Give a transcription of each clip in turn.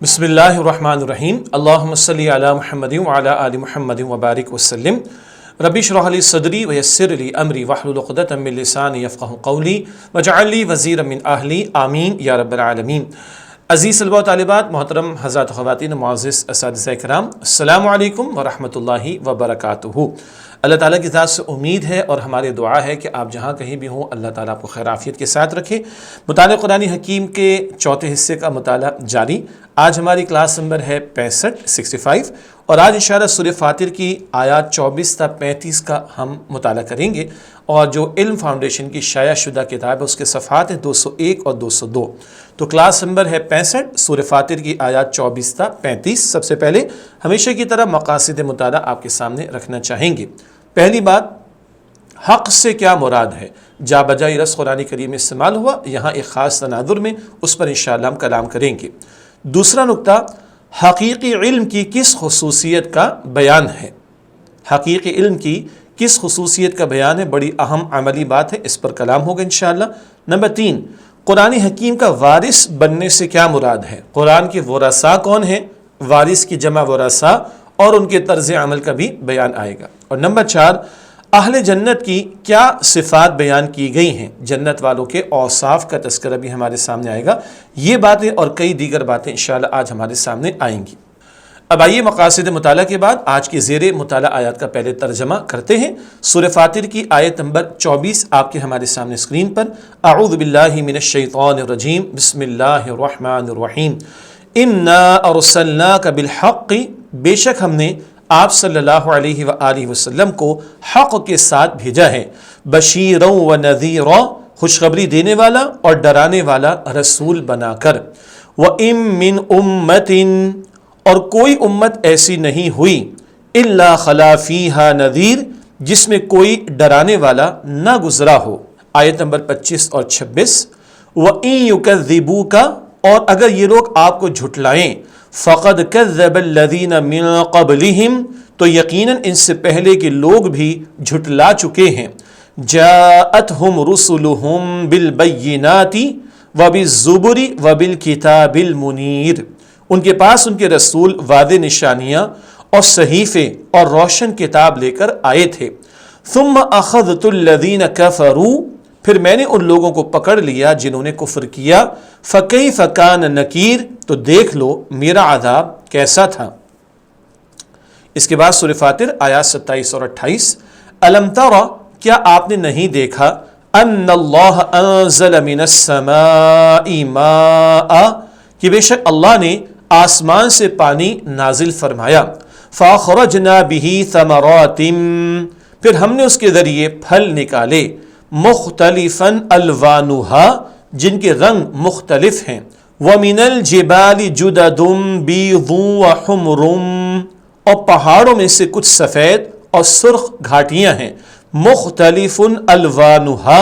بسم اللہ الرحمن الرحیم اللہم صلی علی محمد وعلی آل محمد وبارک وسلم رب اشرح لی صدری ویسر لی امری واحلل عقدۃ من لسانی یفقہوا قولی واجعل لی وزیرا من اہلی آمین یا رب العالمین۔ عزیز طلباء و طالبات، محترم حضرات خواتین، معزز اساتذہ کرام، السلام علیکم ورحمۃ اللہ وبرکاتہ۔ اللہ تعالیٰ کی ذات سے امید ہے اور ہماری دعا ہے کہ آپ جہاں کہیں بھی ہوں اللہ تعالیٰ آپ کو خیر عافیت کے ساتھ رکھے۔ مطالعہ قرآن حکیم کے چوتھے حصے کا مطالعہ جاری۔ آج ہماری کلاس نمبر ہے 65 اور آج انشاءاللہ سورہ فاطر کی آیات 24 تا 35 کا ہم مطالعہ کریں گے، اور جو علم فاؤنڈیشن کی شائع شدہ کتاب ہے اس کے صفحات ہیں 201 اور 202۔ تو کلاس نمبر ہے 65 سورہ فاطر کی آیات 24 تا 35۔ سب سے پہلے ہمیشہ کی طرح مقاصد مطالعہ آپ کے سامنے رکھنا چاہیں گے۔ پہلی بات، حق سے کیا مراد ہے؟ جا بجا یہ لفظ قرآن کریم میں استعمال ہوا، یہاں ایک خاص تناظر میں اس پر انشاءاللہ ہم کلام کریں گے۔ دوسرا نقطہ، حقیقی علم کی کس خصوصیت کا بیان ہے؟ حقیقی علم کی کس خصوصیت کا بیان ہے؟ بڑی اہم عملی بات ہے، اس پر کلام ہوگا انشاءاللہ۔ نمبر 3، قرآن حکیم کا وارث بننے سے کیا مراد ہے؟ قرآن کے ورثاء کون ہیں؟ وارث کی جمع ورثاء، اور ان کے طرز عمل کا بھی بیان آئے گا۔ اور نمبر 4، اہل جنت کی کیا صفات بیان کی گئی ہیں؟ جنت والوں کے اوصاف کا تذکرہ بھی ہمارے سامنے آئے گا۔ یہ باتیں اور کئی دیگر باتیں انشاءاللہ آج ہمارے سامنے آئیں گی۔ اب آئیے مقاصد مطالعہ کے بعد آج کی زیر مطالعہ آیات کا پہلے ترجمہ کرتے ہیں۔ سورہ فاطر کی آیت نمبر 24 آپ کے ہمارے سامنے اسکرین پر۔ اعوذ باللہ من الشیطان الرجیم، بسم اللہ الرحمن الرحیم۔ انا ارسلناک بالحق، بے شک ہم نے آپ صلی اللہ علیہ وآلہ وسلم کو حق کے ساتھ بھیجا ہے، بشیرا و نذیرا، خوشخبری دینے والا اور ڈرانے والا رسول بنا کر۔ وَإِن مِّنْ أُمَّةٍ، اور کوئی امت ایسی نہیں ہوئی، الا خلا فیہا نذیر، جس میں کوئی ڈرانے والا نہ گزرا ہو۔ آیت نمبر 25 اور 26۔ وَإِن يُكَذِّبُوكَ، اور اگر یہ لوگ آپ کو جھٹلائیں، فَقَدْ كَذَّبَ الَّذِينَ مِن قَبْلِهِمْ، تو یقیناً ان سے پہلے کے لوگ بھی جھٹلا چکے ہیں۔ جَاءَتْهُمْ رُسُلُهُمْ بِالْبَيِّنَاتِ وَبِالزُّبُرِ وَبِالْكِتَابِ الْمُنِيرِ، ان کے پاس ان کے رسول واضح نشانیاں اور صحیفے اور روشن کتاب لے کر آئے تھے۔ ثُمَّ أَخَذْتُ الَّذِينَ كَفَرُوا، پھر میں نے ان لوگوں کو پکڑ لیا جنہوں نے کفر کیا۔ فَكَيْفَ كَانَ نَكِيرٌ، تو دیکھ لو میرا عذاب کیسا تھا۔ اس کے بعد سورہ فاطر آیات 27 اور 28۔ أَلَمْ تَرَ، کیا آپ نے نہیں دیکھا، أَنَّ اللَّهَ أَنزَلَ مِنَ السَّمَاءِ مَاءً، کہ بے شک اللہ نے آسمان سے پانی نازل فرمایا۔ فَأَخْرَجْنَا بِهِ ثَمَرَاتٍ، پھر ہم نے اس کے ذریعے پھل نکالے، مختلفاً الوانها، جن کے رنگ مختلف ہیں۔ وَمِنَ الْجِبَالِ جُدَدٌ بِيضٌ وَحُمْرٌ، اور پہاڑوں میں سے کچھ سفید اور سرخ گھاٹیاں ہیں۔ مختلفاً الوانها،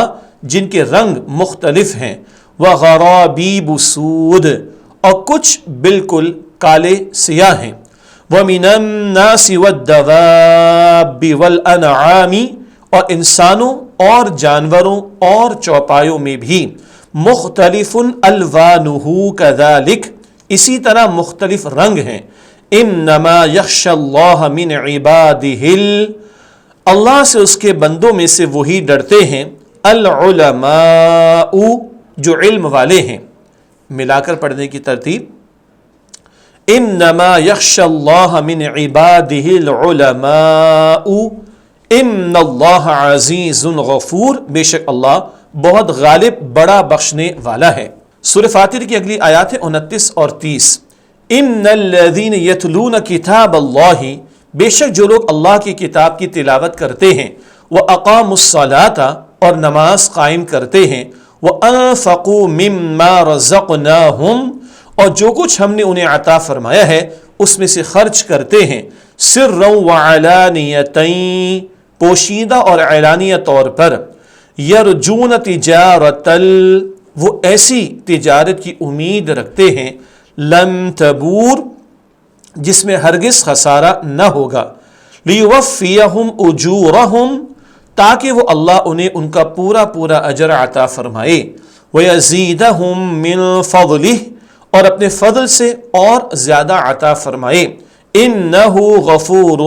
جن کے رنگ مختلف ہیں۔ وَغَرَابِيبُ سُودٌ، اور کچھ بالکل کالے سیاہ ہیں۔ وَمِنَ النَّاسِ وَالدَّوَابِّ وَالْأَنْعَامِ، اور انسانوں اور جانوروں اور چوپایوں میں بھی۔ مختلف الوانہ کذالک، اسی طرح مختلف رنگ ہیں۔ انما یخشی اللہ من عبادہ، اللہ سے اس کے بندوں میں سے وہی ڈرتے ہیں، العلماء، جو علم والے ہیں۔ ملا کر پڑھنے کی ترتیب، انما یخشی اللہ من عبادہ العلماء، ان اللہ عزیز غفور، بے شک اللہ بہت غالب بڑا بخشنے والا ہے۔ سورہ فاطر کی اگلی آیات ہے 29 اور 30۔ ان الذین یتلون کتاب اللہ، بے شک جو لوگ اللہ کی کتاب کی تلاوت کرتے ہیں، واقاموا الصلاۃ، اور نماز قائم کرتے ہیں، وانفقوا مما رزقناہم، اور جو کچھ ہم نے انہیں عطا فرمایا ہے اس میں سے خرچ کرتے ہیں، سرا وعلانیۃ، پوشیدہ اور اعلانیہ طور پر، یرجون تجارت، وہ ایسی تجارت کی امید رکھتے ہیں، لن تبور، جس میں ہرگز خسارہ نہ ہوگا، لیوفیہم اجورہم، تاکہ وہ اللہ انہیں ان کا پورا پورا اجر عطا فرمائے، ویزیدہم من فضلہ، اور اپنے فضل سے اور زیادہ عطا فرمائے۔ انہ غفور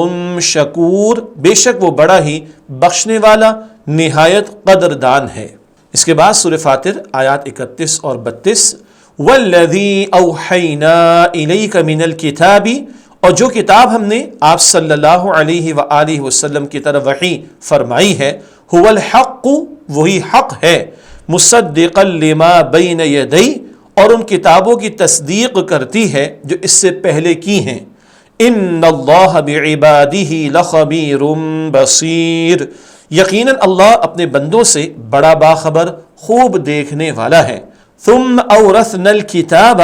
شکور، بے شک وہ بڑا ہی بخشنے والا نہایت قدردان ہے۔ اس کے بعد سورہ فاطر آیات 31 اور 32، والذی اوحینا الیک من الکتاب، اور جو کتاب ہم نے آپ صلی اللہ علیہ وآلہ وسلم کی طرف وحی فرمائی ہے، هو الحق، وہی حق ہے، مصدقا لما بین یدی، اور ان کتابوں کی تصدیق کرتی ہے جو اس سے پہلے کی ہیں۔ ان اللہ بعبادہ لخبیر بصیر، یقیناً اللہ اپنے بندوں سے بڑا باخبر، خوب دیکھنے والا ہے۔ ثم اورثنا الکتاب،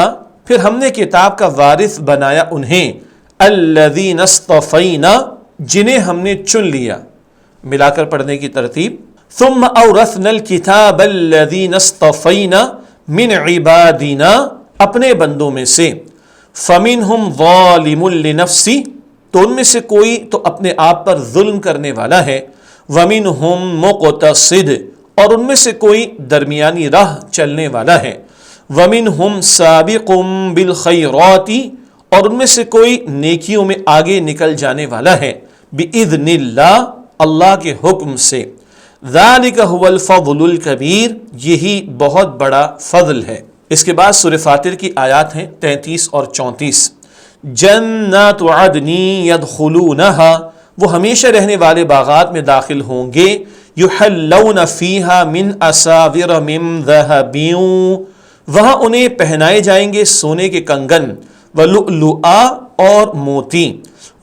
پھر ہم نے کتاب کا وارث بنایا انہیں، الذین اصطفینا، جنہیں ہم نے چن لیا۔ ملا کر پڑھنے کی ترتیب، ثم اورثنا الکتاب الذین اصطفینا من عبادنا، اپنے بندوں میں سے، فمنہم ظالم لنفسی، تو ان میں سے کوئی تو اپنے آپ پر ظلم کرنے والا ہے، ومنہم مقتصد، اور ان میں سے کوئی درمیانی راہ چلنے والا ہے، ومنہم سابق بالخیرات، اور ان میں سے کوئی نیکیوں میں آگے نکل جانے والا ہے، بإذن اللہ، اللہ کے حکم سے۔ ذالک هو الفضل الکبیر، یہی بہت بڑا فضل ہے۔ اس کے بعد سورہ فاطر کی آیات ہیں 33 اور 34۔ جنات عدن یدخلونہا، وہ ہمیشہ رہنے والے باغات میں داخل ہوں گے، یحلون فیہا من اساور من ذہب، وہاں انہیں پہنائے جائیں گے سونے کے کنگن، ولؤلؤا، اور موتی،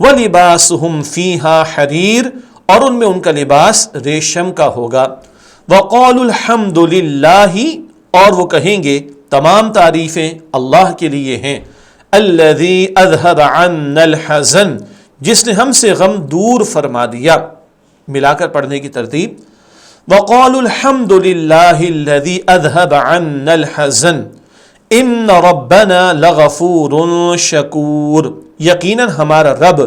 ولباسہم فیہا حریر، اور ان میں ان کا لباس ریشم کا ہوگا، وقالوا الحمد للہ، اور وہ کہیں گے تمام تعریفیں اللہ کے لیے ہیں، الذی اذہب عنا الحزن، جس نے ہم سے غم دور فرما دیا۔ ملا کر پڑھنے کی ترتیب، وقالوا الحمد للہ الذی اذہب عنا الحزن ان ربنا لغفور شکور، یقیناً ہمارا رب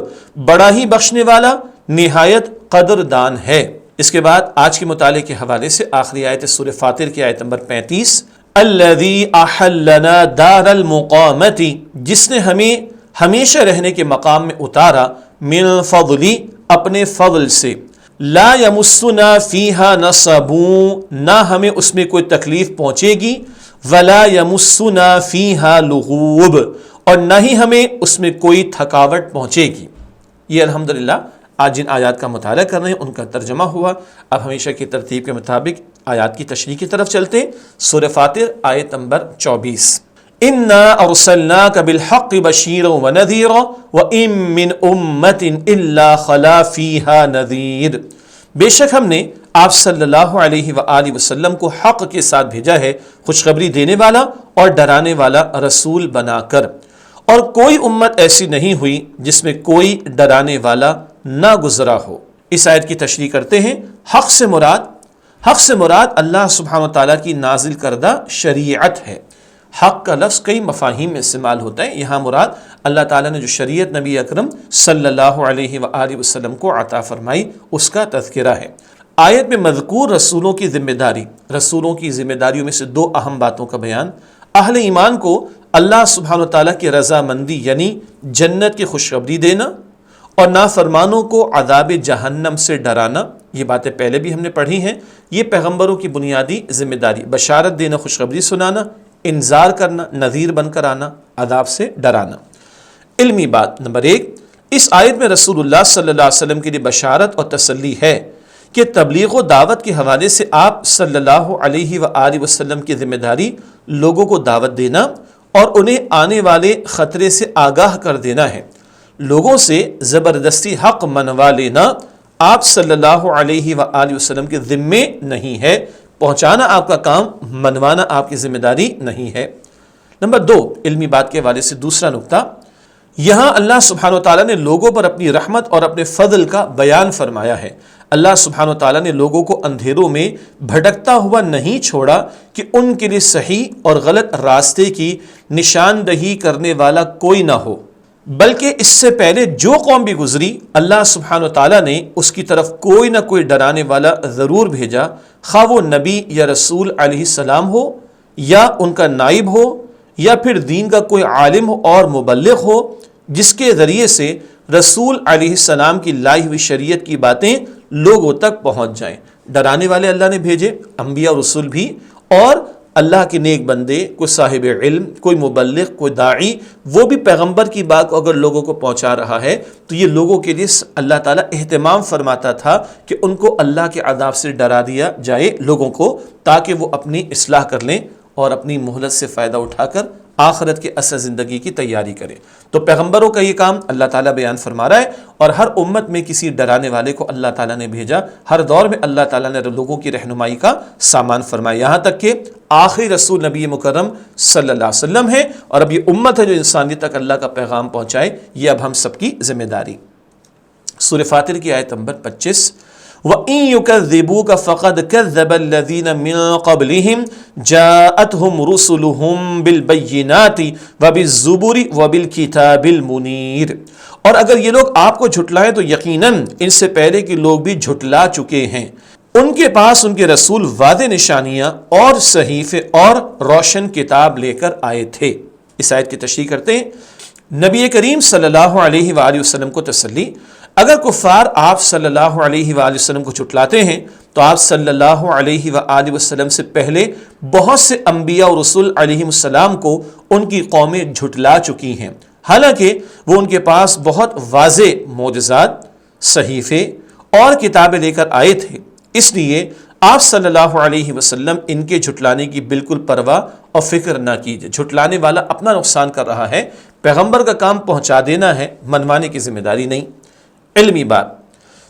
بڑا ہی بخشنے والا نہایت قدردان ہے۔ اس کے بعد آج کے مطالعے کے حوالے سے آخری آیت سورہ فاطر کی آیت نمبر 35، الذی احلنا دار المقامت، جس نے ہمیں ہمیشہ رہنے کے مقام میں اتارا، من فضلی، اپنے فضل سے، لا یمسنا فیہا نصب، نہ ہمیں اس میں کوئی تکلیف پہنچے گی، ولا یمسنا فیہا لغوب، اور نہ ہی ہمیں اس میں کوئی تھکاوٹ پہنچے گی۔ یہ الحمدللہ آج جن آیات کا مطالعہ کر رہے ہیں ان کا ترجمہ ہوا۔ اب ہمیشہ کی ترتیب کے مطابق آیات کی تشریح کی طرف چلتے ہیں۔ سورہ فاطر آیت نمبر 24، اِنَّا أَرْسَلْنَاكَ بِالْحَقِّ بَشِيرًا وَنَذِيرًا وَإِن مِّنْ أُمَّةٍ إِلَّا خَلَا فِيهَا نَذِيرٌ، بے شک ہم نے آپ صلی اللہ علیہ وآلہ وسلم کو حق کے ساتھ بھیجا ہے، خوشخبری دینے والا اور ڈرانے والا رسول بنا کر، اور کوئی امت ایسی نہیں ہوئی جس میں کوئی ڈرانے والا نہ گزرا ہو۔ اس آیت کی تشریح کرتے ہیں۔ حق سے مراد اللہ سبحانہ وتعالیٰ کی نازل کردہ شریعت ہے۔ حق کا لفظ کئی مفاہیم میں استعمال ہوتا ہے، یہاں مراد اللہ تعالیٰ نے جو شریعت نبی اکرم صلی اللہ علیہ وآلہ وسلم کو عطا فرمائی اس کا تذکرہ ہے۔ آیت میں مذکور رسولوں کی ذمہ داریوں میں سے دو اہم باتوں کا بیان، اہل ایمان کو اللہ سبحانہ وتعالیٰ کی رضامندی یعنی جنت کی خوشخبری دینا، اور نافرمانوں کو عذاب جہنم سے ڈرانا۔ یہ باتیں پہلے بھی ہم نے پڑھی ہیں۔ یہ پیغمبروں کی بنیادی ذمہ داری، بشارت دینا، خوشخبری سنانا، انذار کرنا، نذیر بن کر آنا، عذاب سے ڈرانا۔ علمی بات نمبر 1، اس آیت میں رسول اللہ صلی اللہ علیہ وسلم کے لیے بشارت اور تسلی ہے کہ تبلیغ و دعوت کے حوالے سے آپ صلی اللہ علیہ وآلہ وسلم کی ذمہ داری لوگوں کو دعوت دینا اور انہیں آنے والے خطرے سے آگاہ کر دینا ہے۔ لوگوں سے زبردستی حق منوا لینا آپ صلی اللہ علیہ وآلہ وسلم کے ذمے نہیں ہے، پہنچانا آپ کا کام، منوانا آپ کی ذمہ داری نہیں ہے۔ نمبر 2، علمی بات کے حوالے سے دوسرا نقطہ، یہاں اللہ سبحانہ وتعالیٰ نے لوگوں پر اپنی رحمت اور اپنے فضل کا بیان فرمایا ہے۔ اللہ سبحانہ وتعالیٰ نے لوگوں کو اندھیروں میں بھٹکتا ہوا نہیں چھوڑا کہ ان کے لیے صحیح اور غلط راستے کی نشاندہی کرنے والا کوئی نہ ہو، بلکہ اس سے پہلے جو قوم بھی گزری اللہ سبحانہ وتعالیٰ نے اس کی طرف کوئی نہ کوئی ڈرانے والا ضرور بھیجا، خواہ وہ نبی یا رسول علیہ السلام ہو، یا ان کا نائب ہو، یا پھر دین کا کوئی عالم اور مبلغ ہو جس کے ذریعے سے رسول علیہ السلام کی لائی ہوئی شریعت کی باتیں لوگوں تک پہنچ جائیں۔ ڈرانے والے اللہ نے بھیجے، انبیاء اور رسول بھی، اور اللہ کے نیک بندے، کوئی صاحب علم، کوئی مبلغ، کوئی داعی، وہ بھی پیغمبر کی بات کو اگر لوگوں کو پہنچا رہا ہے تو یہ لوگوں کے لیے اللہ تعالیٰ اہتمام فرماتا تھا کہ ان کو اللہ کے عذاب سے ڈرا دیا جائے لوگوں کو، تاکہ وہ اپنی اصلاح کر لیں اور اپنی مہلت سے فائدہ اٹھا کر آخرت کے اصل زندگی کی تیاری کریں۔ تو پیغمبروں کا یہ کام اللہ تعالیٰ بیان فرما رہا ہے، اور ہر امت میں کسی ڈرانے والے کو اللہ تعالیٰ نے بھیجا، ہر دور میں اللہ تعالیٰ نے لوگوں کی رہنمائی کا سامان فرمایا، یہاں تک کہ آخری رسول نبی مکرم صلی اللہ علیہ وسلم ہے، اور اب یہ امت ہے جو انسانیت تک اللہ کا پیغام پہنچائے، یہ اب ہم سب کی ذمہ داری۔ سورہ فاطر کی آیت نمبر 25، وَإِن يُكَذِّبُوكَ فَقَدْ كَذَّبَ الَّذِينَ مِن قَبْلِهِمْ جَاءَتْهُمْ رُسُلُهُم بِالْبَيِّنَاتِ وَبِالزُّبُرِ وَبِالْكِتَابِ الْمُنِيرِ، اور اگر یہ لوگ آپ کو جھٹلائیں تو یقیناً ان سے پہلے کے لوگ بھی جھٹلا چکے ہیں، ان کے پاس ان کے رسول واضح نشانیاں اور صحیفے اور روشن کتاب لے کر آئے تھے۔ اس آیت کی تشریح کرتے ہیں، نبی کریم صلی اللہ علیہ وآلہ وسلم کو تسلی، اگر کفار آپ صلی اللہ علیہ وآلہ وسلم کو جھٹلاتے ہیں تو آپ صلی اللہ علیہ وآلہ وسلم سے پہلے بہت سے انبیاء اور رسول علیہ السلام کو ان کی قومیں جھٹلا چکی ہیں، حالانکہ وہ ان کے پاس بہت واضح معجزات، صحیفے اور کتابیں لے کر آئے تھے، اس لیے آپ صلی اللہ علیہ وسلم ان کے جھٹلانے کی بالکل پرواہ اور فکر نہ کیجیے۔ جھٹلانے والا اپنا نقصان کر رہا ہے، پیغمبر کا کام پہنچا دینا ہے، منوانے کی ذمہ داری نہیں۔ علمی بات،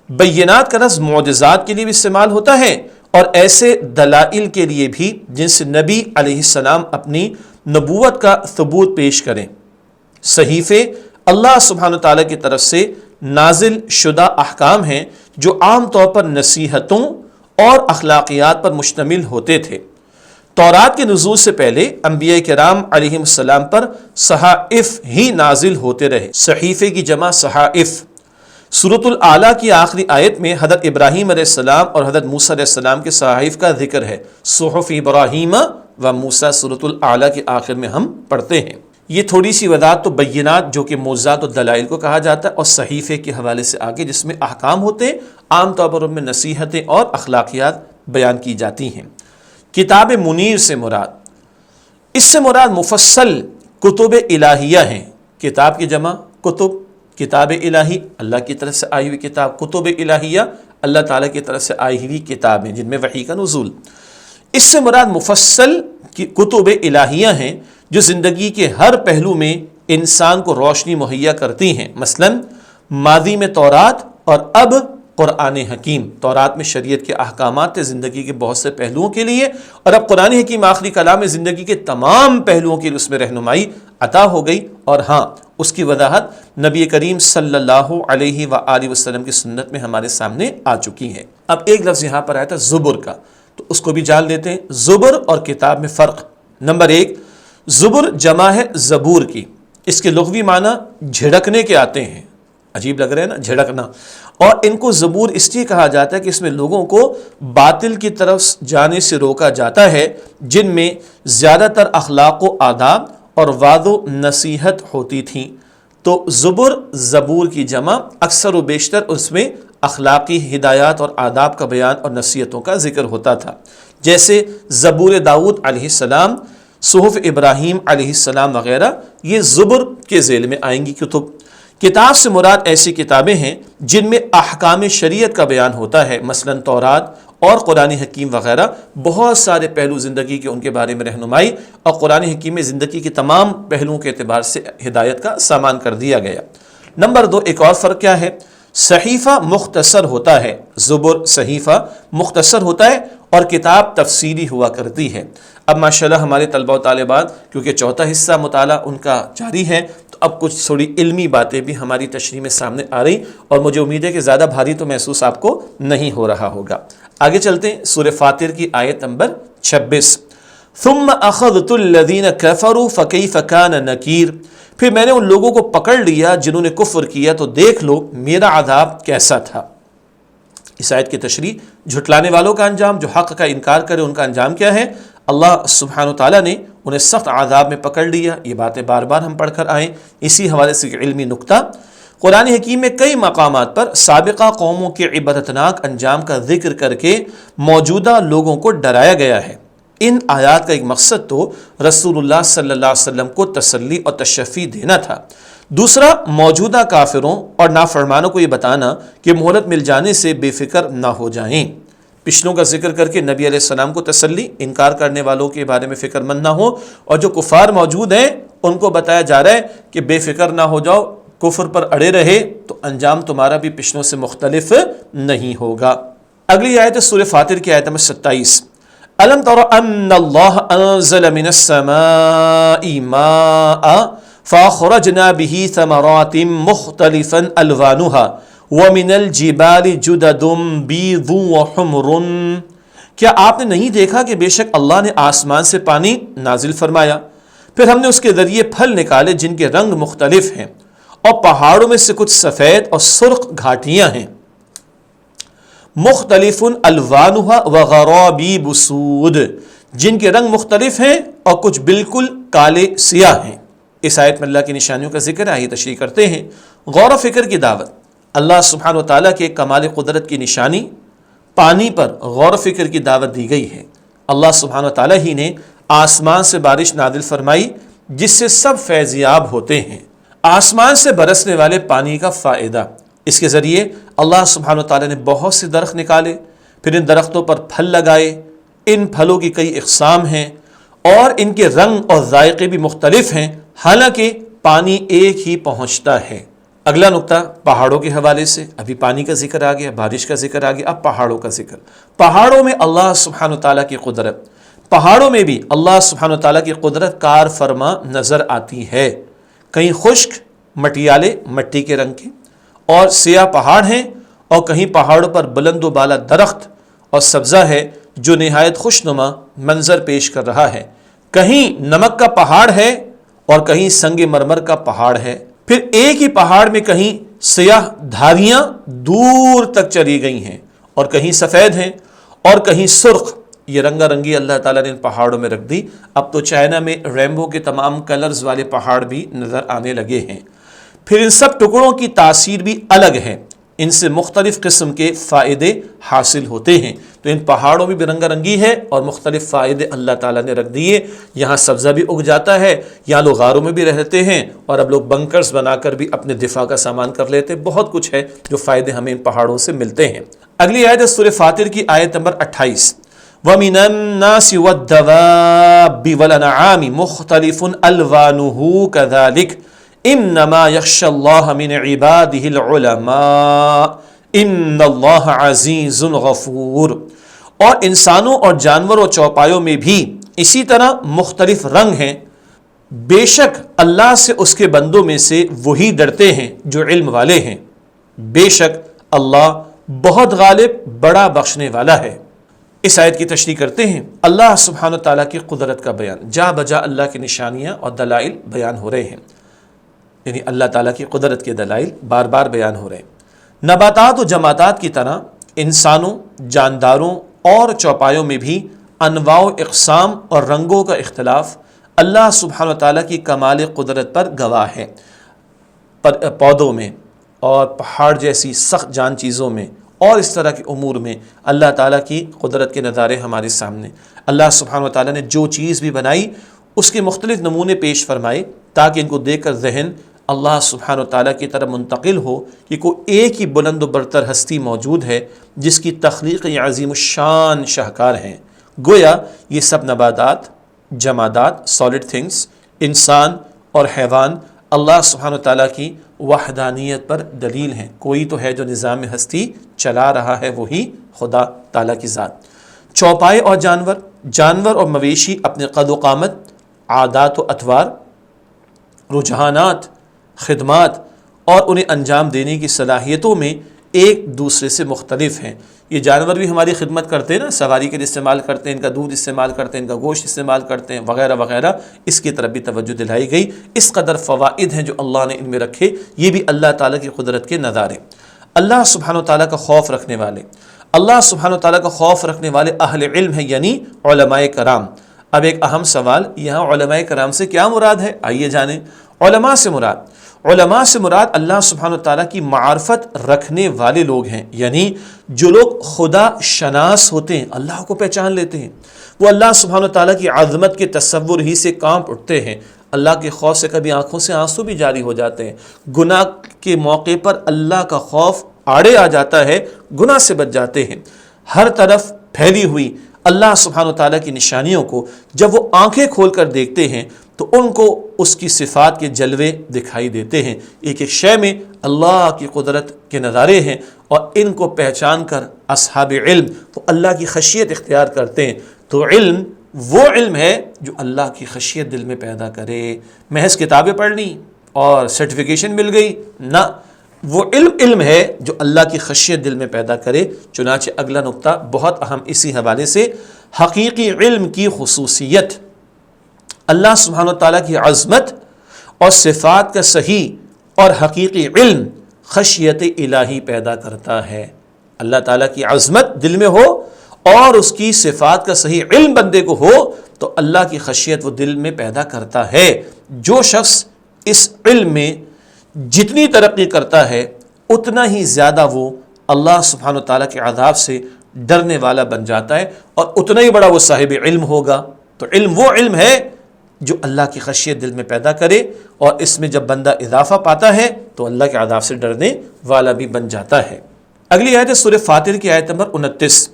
بینات کا لفظ معجزات کے لیے بھی استعمال ہوتا ہے اور ایسے دلائل کے لیے بھی جن سے نبی علیہ السلام اپنی نبوت کا ثبوت پیش کریں۔ صحیفے اللہ سبحانہ تعالیٰ کی طرف سے نازل شدہ احکام ہیں جو عام طور پر نصیحتوں اور اخلاقیات پر مشتمل ہوتے تھے۔ تورات کے نزول سے پہلے انبیاء کرام علیہ السلام پر صحائف ہی نازل ہوتے رہے۔ صحیفے کی جمع صحائف۔ سورۃ الاعلیٰ کی آخری آیت میں حضرت ابراہیم علیہ السلام اور حضرت موسیٰ علیہ السلام کے صحائف کا ذکر ہے، صحف ابراہیم و موسیٰ، سورۃ الاعلیٰ کے آخر میں ہم پڑھتے ہیں۔ یہ تھوڑی سی وضاحت تو بینات جو کہ معجزات و دلائل کو کہا جاتا ہے، اور صحیفے کے حوالے سے آگے جس میں احکام ہوتے ہیں، عام طور پر ان میں نصیحتیں اور اخلاقیات بیان کی جاتی ہیں۔ کتاب منیر سے مراد، اس سے مراد مفصل کتب الہیہ ہیں۔ کتاب کی جمع کتب، کتاب الہی اللہ کی طرف سے آئی ہوئی کتاب، کتب الہیہ اللہ تعالیٰ کی طرف سے آئی ہوئی کتابیں جن میں وحی کا نزول۔ اس سے مراد مفصل کتب الہیہ ہیں جو زندگی کے ہر پہلو میں انسان کو روشنی مہیا کرتی ہیں، مثلا ماضی میں تورات اور اب قرآن حکیم۔ تورات میں شریعت کے احکامات تھے زندگی کے بہت سے پہلوؤں کے لیے، اور اب قرآن حکیم آخری کلام میں زندگی کے تمام پہلوؤں کے لیے اس میں رہنمائی عطا ہو گئی، اور ہاں اس کی وضاحت نبی کریم صلی اللہ علیہ وآلہ وسلم کی سنت میں ہمارے سامنے آ چکی ہے۔ اب ایک لفظ یہاں پر آیا تھا زبر کا، تو اس کو بھی جان لیتے ہیں۔ زبر اور کتاب میں فرق۔ نمبر ایک، زبر جمع ہے زبور کی، اس کے لغوی معنی جھڑکنے کے آتے ہیں۔ عجیب لگ رہا ہے نا، جھڑکنا، اور ان کو زبور اس لیے کہا جاتا ہے کہ اس میں لوگوں کو باطل کی طرف جانے سے روکا جاتا ہے، جن میں زیادہ تر اخلاق و آداب اور وعظ و نصیحت ہوتی تھیں۔ تو زبر زبور کی جمع، اکثر و بیشتر اس میں اخلاقی ہدایات اور آداب کا بیان اور نصیحتوں کا ذکر ہوتا تھا، جیسے زبور داؤد علیہ السلام، صحف ابراہیم علیہ السلام وغیرہ، یہ زبر کے ذیل میں آئیں گی کتب۔ کتاب سے مراد ایسی کتابیں ہیں جن میں احکام شریعت کا بیان ہوتا ہے، مثلا تورات اور قرآن حکیم وغیرہ، بہت سارے پہلو زندگی کے ان کے بارے میں رہنمائی، اور قرآن حکیم میں زندگی کے تمام پہلوؤں کے اعتبار سے ہدایت کا سامان کر دیا گیا۔ نمبر دو، ایک اور فرق کیا ہے؟ صحیفہ مختصر ہوتا ہے، زبر صحیفہ مختصر ہوتا ہے، اور کتاب تفصیلی ہوا کرتی ہے۔ اب ماشاءاللہ ہمارے طلبہ و طالبات کیونکہ چوتھا حصہ مطالعہ ان کا جاری ہے، تو اب کچھ تھوڑی علمی باتیں بھی ہماری تشریح میں سامنے آ رہی، اور مجھے امید ہے کہ زیادہ بھاری تو محسوس آپ کو نہیں ہو رہا ہوگا۔ آگے چلتے ہیں، سورہ فاطر کی آیت نمبر 26، ثم اخذت الذین کفروا فکیف کان نکیر، پھر میں نے ان لوگوں کو پکڑ لیا جنہوں نے کفر کیا، تو دیکھ لو میرا عذاب کیسا تھا۔ اس آیت کی تشریح، جھٹلانے والوں کا انجام، جو حق کا انکار کرے ان کا انجام کیا ہے؟ اللہ سبحانہ و تعالیٰ نے انہیں سخت عذاب میں پکڑ لیا۔ یہ باتیں بار بار ہم پڑھ کر آئیں، اسی حوالے سے علمی نکتہ، قرآن حکیم میں کئی مقامات پر سابقہ قوموں کے عبرتناک انجام کا ذکر کر کے موجودہ لوگوں کو ڈرایا گیا ہے۔ ان آیات کا ایک مقصد تو رسول اللہ صلی اللہ علیہ وسلم کو تسلی اور تشفی دینا تھا، دوسرا موجودہ کافروں اور نافرمانوں کو یہ بتانا کہ مہلت مل جانے سے بے فکر نہ ہو جائیں۔ پچھلوں کا ذکر کر کے نبی علیہ السلام کو تسلی، انکار کرنے والوں کے بارے میں فکر مند نہ ہو، اور جو کفار موجود ہیں ان کو بتایا جا رہا ہے کہ بے فکر نہ ہو جاؤ، کفر پر اڑے رہے تو انجام تمہارا بھی پچھلوں سے مختلف نہیں ہوگا۔ اگلی آیت سورہ فاطر کی آیت نمبر 27، أَلَمْ تَرَ أَنَّ اللَّهَ أَنزَلَ مِنَ السَّمَاءِ مَاءً فَأَخْرَجْنَا بِهِ ثَمَرَاتٍ مُخْتَلِفًا أَلْوَانُهَا وَمِنَ الْجِبَالِ جُدَدٌ بِيضٌ وَحُمْرٌ۔ کیا آپ نے نہیں دیکھا کہ بے شک اللہ نے آسمان سے پانی نازل فرمایا، پھر ہم نے اس کے ذریعے پھل نکالے جن کے رنگ مختلف ہیں، اور پہاڑوں میں سے کچھ سفید اور سرخ گھاٹیاں ہیں۔ مختلف الوانها وغرابیب سود، جن کے رنگ مختلف ہیں اور کچھ بالکل کالے سیاہ ہیں۔ اس آیت میں اللہ کی نشانیوں کا ذکر ہے، آئیے تشریح کرتے ہیں۔ غور و فکر کی دعوت، اللہ سبحانہ و تعالیٰ کے کمال قدرت کی نشانی، پانی پر غور و فکر کی دعوت دی گئی ہے۔ اللہ سبحانہ و تعالیٰ ہی نے آسمان سے بارش نازل فرمائی جس سے سب فیضیاب ہوتے ہیں۔ آسمان سے برسنے والے پانی کا فائدہ، اس کے ذریعے اللہ سبحانہ و تعالیٰ نے بہت سے درخت نکالے، پھر ان درختوں پر پھل لگائے۔ ان پھلوں کی کئی اقسام ہیں اور ان کے رنگ اور ذائقے بھی مختلف ہیں، حالانکہ پانی ایک ہی پہنچتا ہے۔ اگلا نقطہ پہاڑوں کے حوالے سے، ابھی پانی کا ذکر آ گیا، بارش کا ذکر آ گیا، اب پہاڑوں کا ذکر۔ پہاڑوں میں اللہ سبحانہ و تعالیٰ کی قدرت، پہاڑوں میں بھی اللہ سبحانہ و تعالیٰ کی قدرت کار فرما نظر آتی ہے۔ کہیں خشک مٹیالے مٹی کے رنگ کے اور سیاہ پہاڑ ہیں، اور کہیں پہاڑوں پر بلند و بالا درخت اور سبزہ ہے جو نہایت خوشنما منظر پیش کر رہا ہے۔ کہیں نمک کا پہاڑ ہے اور کہیں سنگ مرمر کا پہاڑ ہے، پھر ایک ہی پہاڑ میں کہیں سیاہ دھاریاں دور تک چلی گئی ہیں اور کہیں سفید ہیں اور کہیں سرخ۔ یہ رنگا رنگی اللہ تعالیٰ نے ان پہاڑوں میں رکھ دی۔ اب تو چائنا میں ریمبو کے تمام کلرز والے پہاڑ بھی نظر آنے لگے ہیں۔ پھر ان سب ٹکڑوں کی تاثیر بھی الگ ہے، ان سے مختلف قسم کے فائدے حاصل ہوتے ہیں۔ تو ان پہاڑوں میں بھی رنگا رنگی ہے اور مختلف فائدے اللہ تعالیٰ نے رکھ دیے۔ یہاں سبزہ بھی اگ جاتا ہے، یہاں لوگ غاروں میں بھی رہتے ہیں، اور اب لوگ بنکرز بنا کر بھی اپنے دفاع کا سامان کر لیتے۔ بہت کچھ ہے جو فائدے ہمیں ان پہاڑوں سے ملتے ہیں۔ اگلی آیت سورہ فاطر کی آیت نمبر 28، وَمِنَ النَّاسِ وَالدَّوَابِّ وَالْأَنْعَامِ مُخْتَلِفٌ أَلْوَانُهُ كَذَلِكَ انما یخشی اللہ من عبادہ العلماء ان اللہ عزیز غفور۔ اور انسانوں اور جانوروں چوپایوں میں بھی اسی طرح مختلف رنگ ہیں، بے شک اللہ سے اس کے بندوں میں سے وہی ڈرتے ہیں جو علم والے ہیں، بے شک اللہ بہت غالب بڑا بخشنے والا ہے۔ اس آیت کی تشریح کرتے ہیں۔ اللہ سبحانہ تعالیٰ کی قدرت کا بیان، جا بجا اللہ کی نشانیاں اور دلائل بیان ہو رہے ہیں، یعنی اللہ تعالیٰ کی قدرت کے دلائل بار بار بیان ہو رہے ہیں۔ نباتات و جمادات کی طرح انسانوں، جانداروں اور چوپایوں میں بھی انواع و اقسام اور رنگوں کا اختلاف اللہ سبحانہ تعالیٰ کی کمال قدرت پر گواہ ہے۔ پودوں میں اور پہاڑ جیسی سخت جان چیزوں میں اور اس طرح کے امور میں اللہ تعالیٰ کی قدرت کے نظارے ہمارے سامنے۔ اللہ سبحانہ تعالیٰ نے جو چیز بھی بنائی اس کے مختلف نمونے پیش فرمائے تاکہ ان کو دیکھ کر ذہن اللہ سبحانہ و تعالیٰ کی طرف منتقل ہو کہ کوئی ایک ہی بلند و برتر ہستی موجود ہے جس کی تخلیق عظیم الشان شاہکار ہیں۔ گویا یہ سب نباتات، جمادات، سالڈ تھنگس، انسان اور حیوان اللہ سبحانہ و تعالیٰ کی وحدانیت پر دلیل ہیں۔ کوئی تو ہے جو نظام ہستی چلا رہا ہے، وہی خدا تعالیٰ کی ذات۔ چوپائے اور جانور اور مویشی اپنے قد و قامت، عادات و اطوار، رجحانات، خدمات اور انہیں انجام دینے کی صلاحیتوں میں ایک دوسرے سے مختلف ہیں۔ یہ جانور بھی ہماری خدمت کرتے ہیں نا، سواری کے لیے استعمال کرتے ہیں، ان کا دودھ استعمال کرتے ہیں، ان کا گوشت استعمال کرتے ہیں، وغیرہ وغیرہ۔ اس کی طرف بھی توجہ دلائی گئی۔ اس قدر فوائد ہیں جو اللہ نے ان میں رکھے، یہ بھی اللہ تعالیٰ کی قدرت کے نظارے۔ اللہ سبحانہ و تعالیٰ کا خوف رکھنے والے، اللہ سبحانہ و تعالیٰ کا خوف رکھنے والے اہل علم ہیں، یعنی علماء کرام۔ اب ایک اہم سوال، یہاں علماء کرام سے کیا مراد ہے؟ آئیے جانیں۔ علماء سے مراد اللہ سبحانہ وتعالیٰ کی معرفت رکھنے والے لوگ ہیں، یعنی جو لوگ خدا شناس ہوتے ہیں، اللہ کو پہچان لیتے ہیں، وہ اللہ سبحانہ وتعالیٰ کی عظمت کے تصور ہی سے کانپ اٹھتے ہیں، اللہ کے خوف سے کبھی آنکھوں سے آنسو بھی جاری ہو جاتے ہیں، گناہ کے موقع پر اللہ کا خوف آڑے آ جاتا ہے، گناہ سے بچ جاتے ہیں۔ ہر طرف پھیلی ہوئی اللہ سبحانہ وتعالیٰ کی نشانیوں کو جب وہ آنکھیں کھول کر دیکھتے ہیں تو ان کو اس کی صفات کے جلوے دکھائی دیتے ہیں، ایک ایک شے میں اللہ کی قدرت کے نظارے ہیں، اور ان کو پہچان کر اصحاب علم وہ اللہ کی خشیت اختیار کرتے ہیں۔ تو علم وہ علم ہے جو اللہ کی خشیت دل میں پیدا کرے۔ محض کتابیں پڑھ لی اور سرٹیفکیشن مل گئی، نہ، وہ علم ہے جو اللہ کی خشیت دل میں پیدا کرے۔ چنانچہ اگلا نقطہ بہت اہم اسی حوالے سے، حقیقی علم کی خصوصیت، اللہ سبحانہ وتعالیٰ کی عظمت اور صفات کا صحیح اور حقیقی علم خشیت الہی پیدا کرتا ہے۔ اللہ تعالیٰ کی عظمت دل میں ہو اور اس کی صفات کا صحیح علم بندے کو ہو تو اللہ کی خشیت وہ دل میں پیدا کرتا ہے۔ جو شخص اس علم میں جتنی ترقی کرتا ہے اتنا ہی زیادہ وہ اللہ سبحانہ وتعالیٰ کے عذاب سے ڈرنے والا بن جاتا ہے، اور اتنا ہی بڑا وہ صاحب علم ہوگا۔ تو علم وہ علم ہے جو اللہ کی خشیت دل میں پیدا کرے، اور اس میں جب بندہ اضافہ پاتا ہے تو اللہ کے عذاب سے ڈرنے والا بھی بن جاتا ہے۔ اگلی آیت ہے سورہ فاطر کی آیت نمبر 29،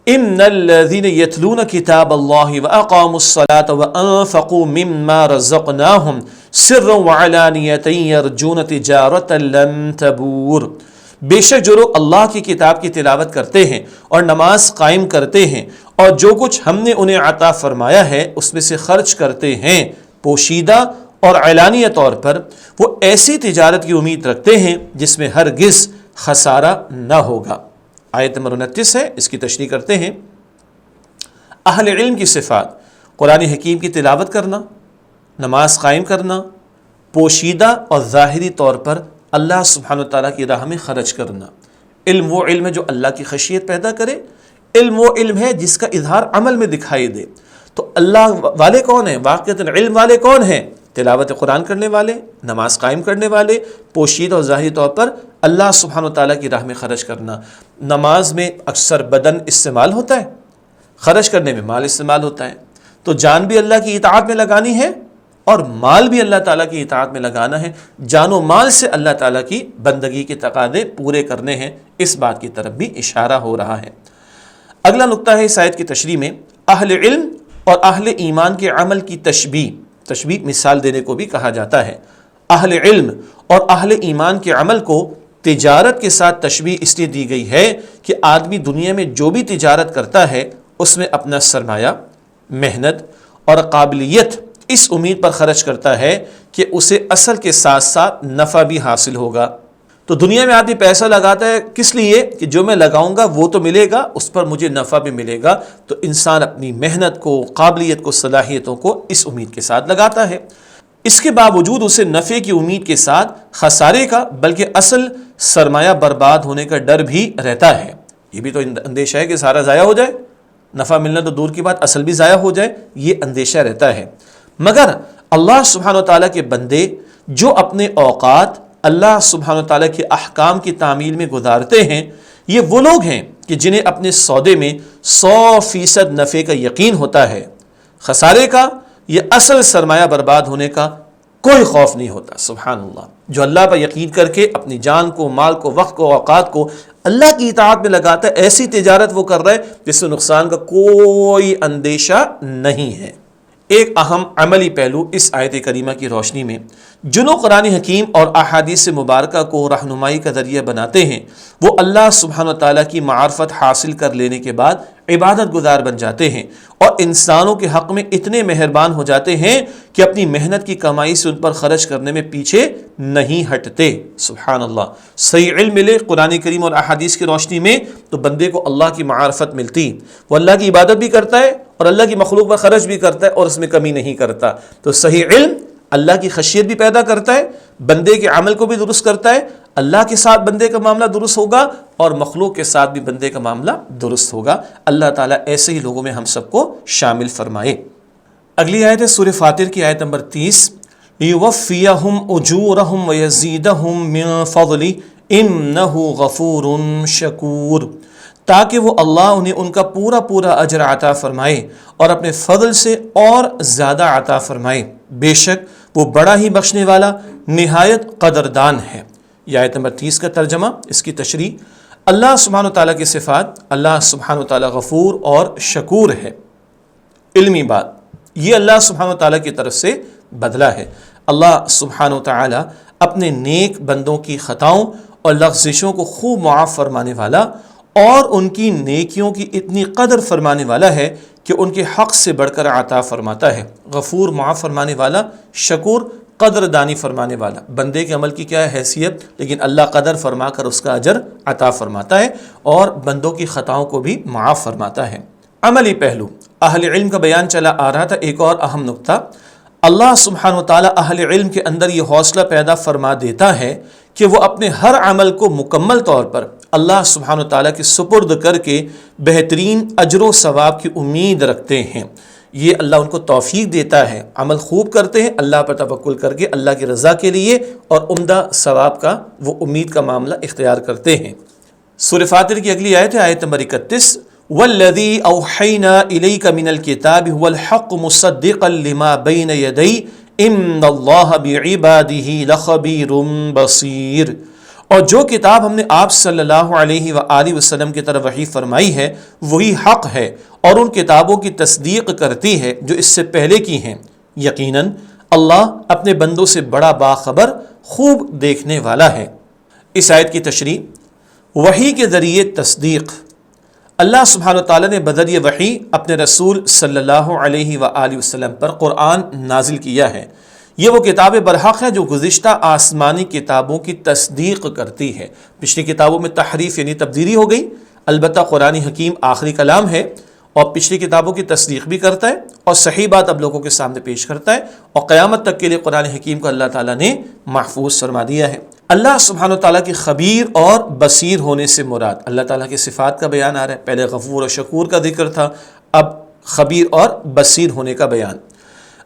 ان الذين يتلون كتاب الله واقاموا الصلاه وانفقوا مما رزقناهم سرا وعلانية يرجون تجارة لن تبور۔ بے شک جو لوگ اللہ کی کتاب کی تلاوت کرتے ہیں اور نماز قائم کرتے ہیں اور جو کچھ ہم نے انہیں عطا فرمایا ہے اس میں سے خرچ کرتے ہیں پوشیدہ اور اعلانیہ طور پر، وہ ایسی تجارت کی امید رکھتے ہیں جس میں ہرگز خسارہ نہ ہوگا۔ آیت نمبر 29 ہے، اس کی تشریح کرتے ہیں۔ اہل علم کی صفات، قرآن حکیم کی تلاوت کرنا، نماز قائم کرنا، پوشیدہ اور ظاہری طور پر اللہ سبحانہ وتعالیٰ کی راہ میں خرچ کرنا۔ علم وہ علم ہے جو اللہ کی خشیت پیدا کرے، علم وہ علم ہے جس کا اظہار عمل میں دکھائی دے۔ تو اللہ والے کون ہیں؟ واقعتاً علم والے کون ہیں؟ تلاوت قرآن کرنے والے، نماز قائم کرنے والے، پوشیدہ اور ظاہری طور پر اللہ سبحانہ وتعالیٰ کی راہ میں خرچ کرنا۔ نماز میں اکثر بدن استعمال ہوتا ہے، خرچ کرنے میں مال استعمال ہوتا ہے، تو جان بھی اللہ کی اطاعت میں لگانی ہے اور مال بھی اللہ تعالیٰ کی اطاعت میں لگانا ہے۔ جان و مال سے اللہ تعالیٰ کی بندگی کے تقاضے پورے کرنے ہیں، اس بات کی طرف بھی اشارہ ہو رہا ہے۔ اگلا نقطہ ہے اس آیت کی تشریح میں، اہل علم اور اہل ایمان کے عمل کی تشبیہ مثال دینے کو بھی کہا جاتا ہے۔ اہل علم اور اہل ایمان کے عمل کو تجارت کے ساتھ تشبیہ اس لیے دی گئی ہے کہ آدمی دنیا میں جو بھی تجارت کرتا ہے اس میں اپنا سرمایہ، محنت اور قابلیت اس امید پر خرچ کرتا ہے کہ اسے اصل کے ساتھ ساتھ نفع بھی حاصل ہوگا۔ تو دنیا میں آدمی پیسہ لگاتا ہے کس لیے؟ کہ جو میں لگاؤں گا وہ تو ملے گا، اس پر مجھے نفع بھی ملے گا۔ تو انسان اپنی محنت کو، قابلیت کو، صلاحیتوں کو اس امید کے ساتھ لگاتا ہے۔ اس کے باوجود اسے نفع کی امید کے ساتھ خسارے کا بلکہ اصل سرمایہ برباد ہونے کا ڈر بھی رہتا ہے۔ یہ بھی تو اندیشہ ہے کہ سارا ضائع ہو جائے، نفع ملنا تو دور کی بات، اصل بھی ضائع ہو جائے، یہ اندیشہ رہتا ہے۔ مگر اللہ سبحانہ وتعالیٰ کے بندے جو اپنے اوقات اللہ سبحانہ وتعالیٰ کے احکام کی تعمیل میں گزارتے ہیں، یہ وہ لوگ ہیں کہ جنہیں اپنے سودے میں 100% نفع کا یقین ہوتا ہے، خسارے کا یا اصل سرمایہ برباد ہونے کا کوئی خوف نہیں ہوتا۔ سبحان اللہ، جو اللہ پر یقین کر کے اپنی جان کو، مال کو، وقت کو، اوقات کو اللہ کی اطاعت میں لگاتا ہے، ایسی تجارت وہ کر رہا ہے جس سے نقصان کا کوئی اندیشہ نہیں ہے۔ ایک اہم عملی پہلو اس آیت کریمہ کی روشنی میں، جنہوں قرآن حکیم اور احادیث مبارکہ کو رہنمائی کا ذریعہ بناتے ہیں، وہ اللہ سبحانہ وتعالیٰ کی معرفت حاصل کر لینے کے بعد عبادت گزار بن جاتے ہیں اور انسانوں کے حق میں اتنے مہربان ہو جاتے ہیں کہ اپنی محنت کی کمائی سے ان پر خرچ کرنے میں پیچھے نہیں ہٹتے۔ سبحان اللہ، صحیح علم ملے قرآن کریم اور احادیث کی روشنی میں تو بندے کو اللہ کی معرفت ملتی، وہ اللہ کی عبادت بھی کرتا ہے اور اللہ کی مخلوق پر خرچ بھی کرتا ہے اور اس میں کمی نہیں کرتا۔ تو صحیح علم اللہ کی خشیت بھی پیدا کرتا ہے، بندے کے عمل کو بھی درست کرتا ہے، اللہ کے ساتھ بندے کا معاملہ درست ہوگا اور مخلوق کے ساتھ بھی بندے کا معاملہ درست ہوگا۔ اللہ تعالیٰ ایسے ہی لوگوں میں ہم سب کو شامل فرمائے۔ اگلی آیت ہے سورہ فاطر کی آیت نمبر 30، لِيُوَفِّيَهُمْ أُجُورَهُمْ وَيَزِيدَهُمْ مِنْ فَضْلِهِ إِنَّهُ غَفُورٌ شَكُورٌ، تاکہ وہ اللہ انہیں ان کا پورا پورا اجر عطا فرمائے اور اپنے فضل سے اور زیادہ عطا فرمائے، بے شک وہ بڑا ہی بخشنے والا نہایت قدردان ہے۔ یہ آیت نمبر 30 کا ترجمہ، اس کی تشریح، اللہ سبحانہ وتعالیٰ کی صفات، اللہ سبحانہ وتعالیٰ غفور اور شکور ہے۔ علمی بات، یہ اللہ سبحانہ وتعالیٰ کی طرف سے بدلہ ہے۔ اللہ سبحانہ وتعالیٰ اپنے نیک بندوں کی خطاؤں اور لغزشوں کو خوب معاف فرمانے والا اور ان کی نیکیوں کی اتنی قدر فرمانے والا ہے کہ ان کے حق سے بڑھ کر عطا فرماتا ہے۔ غفور معاف فرمانے والا، شکور قدر دانی فرمانے والا۔ بندے کے عمل کی کیا ہے حیثیت، لیکن اللہ قدر فرما کر اس کا اجر عطا فرماتا ہے اور بندوں کی خطاؤں کو بھی معاف فرماتا ہے۔ عملی پہلو، اہل علم کا بیان چلا آ رہا تھا۔ ایک اور اہم نقطہ، اللہ سبحانہ وتعالیٰ اہل علم کے اندر یہ حوصلہ پیدا فرما دیتا ہے کہ وہ اپنے ہر عمل کو مکمل طور پر اللہ سبحانہ وتعالیٰ کے سپرد کر کے بہترین اجر و ثواب کی امید رکھتے ہیں۔ یہ اللہ ان کو توفیق دیتا ہے، عمل خوب کرتے ہیں اللہ پر توکل کر کے، اللہ کی رضا کے لیے، اور عمدہ ثواب کا وہ امید کا معاملہ اختیار کرتے ہیں۔ سورہ فاطر کی اگلی آیت ہے آیت نمبر 31، وَالَّذِي أَوْحَيْنَا إِلَيْكَ مِنَ الْكِتَابِ هُوَ الْحَقُّ مُصَدِّقًا لِمَا بَيْنَ يَدَيْهِ إِنَّ اللَّهَ بِعِبَادِهِ لَخَبِيرٌ بَصِيرٌ، اور جو کتاب ہم نے آپ صلی اللہ علیہ وآلہ وسلم کی طرف وحی فرمائی ہے وہی حق ہے اور ان کتابوں کی تصدیق کرتی ہے جو اس سے پہلے کی ہیں، یقیناً اللہ اپنے بندوں سے بڑا باخبر، خوب دیکھنے والا ہے۔ اس آیت کی تشریح، وحی کے ذریعے تصدیق، اللہ سبحانہ وتعالیٰ نے بذریعہ وحی اپنے رسول صلی اللہ علیہ وآلہ وسلم پر قرآن نازل کیا ہے۔ یہ وہ کتاب برحق ہے جو گزشتہ آسمانی کتابوں کی تصدیق کرتی ہے۔ پچھلی کتابوں میں تحریف یعنی تبدیلی ہو گئی، البتہ قرآن حکیم آخری کلام ہے اور پچھلی کتابوں کی تصدیق بھی کرتا ہے اور صحیح بات اب لوگوں کے سامنے پیش کرتا ہے، اور قیامت تک کے لیے قرآن حکیم کو اللہ تعالیٰ نے محفوظ فرما دیا ہے۔ اللہ سبحانہ وتعالیٰ کی خبیر اور بصیر ہونے سے مراد اللہ تعالیٰ کی صفات کا بیان آ رہا ہے۔ پہلے غفور اور شکور کا ذکر تھا، اب خبیر اور بصیر ہونے کا بیان۔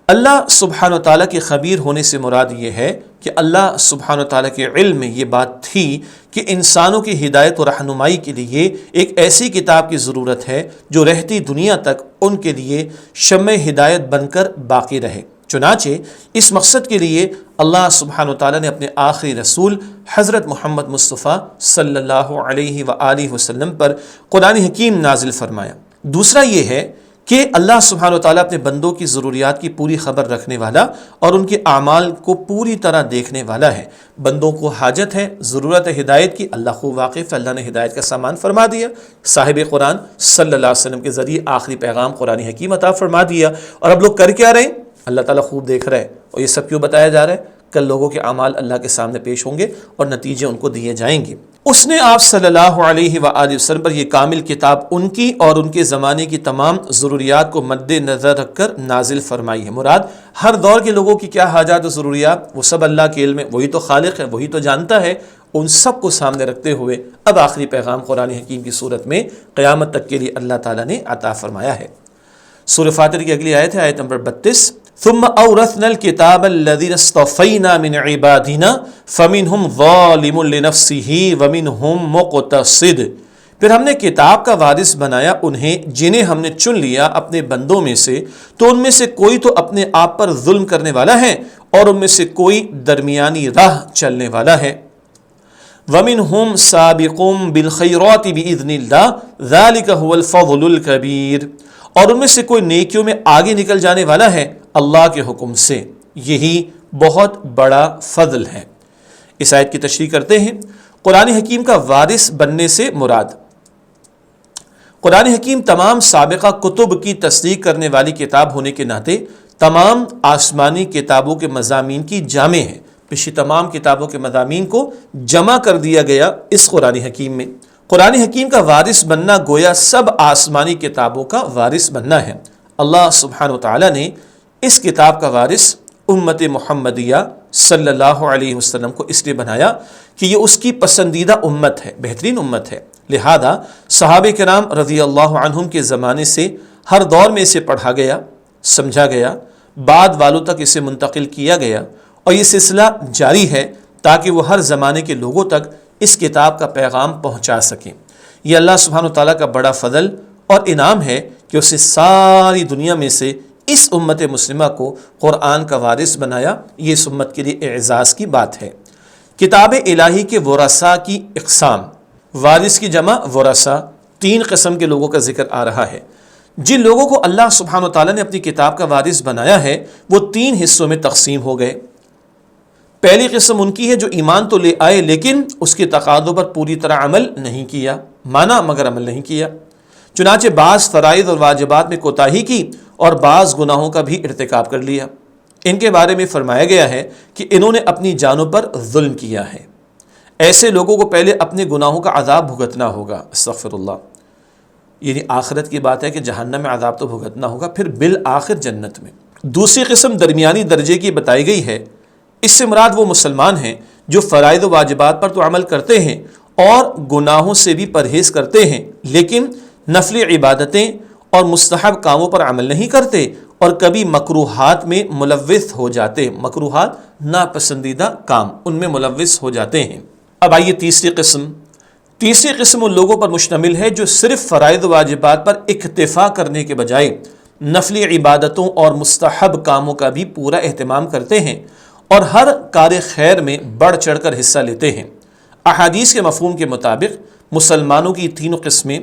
اللہ سبحانہ وتعالیٰ کے خبیر ہونے سے مراد یہ ہے کہ اللہ سبحانہ وتعالیٰ کے علم میں یہ بات تھی کہ انسانوں کی ہدایت و رہنمائی کے لیے ایک ایسی کتاب کی ضرورت ہے جو رہتی دنیا تک ان کے لیے شمع ہدایت بن کر باقی رہے۔ چنانچہ اس مقصد کے لیے اللہ سبحانہ وتعالیٰ نے اپنے آخری رسول حضرت محمد مصطفیٰ صلی اللہ علیہ وآلہ وسلم پر قرآن حکیم نازل فرمایا۔ دوسرا یہ ہے کہ اللہ سبحانہ وتعالیٰ اپنے بندوں کی ضروریات کی پوری خبر رکھنے والا اور ان کے اعمال کو پوری طرح دیکھنے والا ہے۔ بندوں کو حاجت ہے، ضرورت ہے ہدایت کی، اللہ خوب واقف ہے، اللہ نے ہدایت کا سامان فرما دیا، صاحب قرآن صلی اللہ علیہ وسلم کے ذریعے آخری پیغام قرآن حکیم عطا فرما دیا، اور اب لوگ کر کیا رہے ہیں؟ اللہ تعالیٰ خوب دیکھ رہا ہے، اور یہ سب کیوں بتایا جا رہا ہے؟ کل لوگوں کے اعمال اللہ کے سامنے پیش ہوں گے اور نتیجے ان کو دیے جائیں گے۔ اس نے آپ صلی اللہ علیہ وآلہ وسلم پر یہ کامل کتاب ان کی اور ان کے زمانے کی تمام ضروریات کو مد نظر رکھ کر نازل فرمائی ہے۔ مراد ہر دور کے لوگوں کی کیا حاجات و ضروریات، وہ سب اللہ کے علم ہے، وہی تو خالق ہے، وہی تو جانتا ہے۔ ان سب کو سامنے رکھتے ہوئے اب آخری پیغام قرآن حکیم کی صورت میں قیامت تک کے لیے اللہ تعالیٰ نے عطا فرمایا ہے۔ سورہ فاطر کی اگلی آیت ہے آیت نمبر 32، ثم اورثنا الكتاب الذين اصطفينا من عبادنا فمنهم ظالم لنفسه ومنهم مقتصد، پھر ہم نے کتاب کا وارث بنایا انہیں جنہیں ہم نے چن لیا اپنے بندوں میں سے، تو ان میں سے کوئی تو اپنے آپ پر ظلم کرنے والا ہے اور ان میں سے کوئی درمیانی راہ چلنے والا ہے۔ وَمِنْهُمْ سَابِقٌ بِالْخَيْرَاتِ بِإِذْنِ اللَّهِ ذَلِكَ هُوَ الْفَضْلُ الْكَبِيرُ، اور ان میں سے کوئی نیکیوں میں آگے نکل جانے والا ہے اللہ کے حکم سے، یہی بہت بڑا فضل ہے۔ اس آیت کی تشریح کرتے ہیں، قرآن حکیم کا وارث بننے سے مراد قرآن حکیم تمام سابقہ کتب کی تصدیق کرنے والی کتاب ہونے کے ناطے تمام آسمانی کتابوں کے مضامین کی جامع ہے۔ پچھلی تمام کتابوں کے مضامین کو جمع کر دیا گیا اس قرآن حکیم میں۔ قرآن حکیم کا وارث بننا گویا سب آسمانی کتابوں کا وارث بننا ہے۔ اللہ سبحانہ وتعالیٰ نے اس کتاب کا وارث امت محمدیہ صلی اللہ علیہ وسلم کو اس لیے بنایا کہ یہ اس کی پسندیدہ امت ہے، بہترین امت ہے، لہذا صحابہ کرام رضی اللہ عنہم کے زمانے سے ہر دور میں اسے پڑھا گیا، سمجھا گیا، بعد والوں تک اسے منتقل کیا گیا، اور یہ سلسلہ جاری ہے تاکہ وہ ہر زمانے کے لوگوں تک اس کتاب کا پیغام پہنچا سکیں۔ یہ اللہ سبحانہ و تعالیٰ کا بڑا فضل اور انعام ہے کہ اسے ساری دنیا میں سے اس امت مسلمہ کو قرآن کا وارث بنایا۔ یہ اس امت کے لیے اعزاز کی بات ہے۔ کتاب الہی کے ورثاء کی اقسام، وارث کی جمع ورثاء، 3 قسم کے لوگوں کا ذکر آ رہا ہے۔ جن لوگوں کو اللہ سبحانہ و تعالیٰ نے اپنی کتاب کا وارث بنایا ہے وہ 3 حصوں میں تقسیم ہو گئے۔ پہلی قسم ان کی ہے جو ایمان تو لے آئے لیکن اس کے تقاضوں پر پوری طرح عمل نہیں کیا، مانا مگر عمل نہیں کیا، چنانچہ بعض فرائض اور واجبات میں کوتاہی کی اور بعض گناہوں کا بھی ارتکاب کر لیا۔ ان کے بارے میں فرمایا گیا ہے کہ انہوں نے اپنی جانوں پر ظلم کیا ہے۔ ایسے لوگوں کو پہلے اپنے گناہوں کا عذاب بھگتنا ہوگا، استغفر اللہ، یعنی آخرت کی بات ہے کہ جہنم میں عذاب تو بھگتنا ہوگا، پھر بالآخر جنت میں۔ دوسری قسم درمیانی درجے کی بتائی گئی ہے، اس سے مراد وہ مسلمان ہیں جو فرائض و واجبات پر تو عمل کرتے ہیں اور گناہوں سے بھی پرہیز کرتے ہیں، لیکن نفلی عبادتیں اور مستحب کاموں پر عمل نہیں کرتے اور کبھی مکروہات میں ملوث ہو جاتے، مکروہات ناپسندیدہ کام ان میں ملوث ہو جاتے ہیں۔ اب آئیے تیسری قسم ان لوگوں پر مشتمل ہے جو صرف فرائض و واجبات پر اکتفا کرنے کے بجائے نفلی عبادتوں اور مستحب کاموں کا بھی پورا اہتمام کرتے ہیں اور ہر کار خیر میں بڑھ چڑھ کر حصہ لیتے ہیں۔ احادیث کے مفہوم کے مطابق مسلمانوں کی 3 قسمیں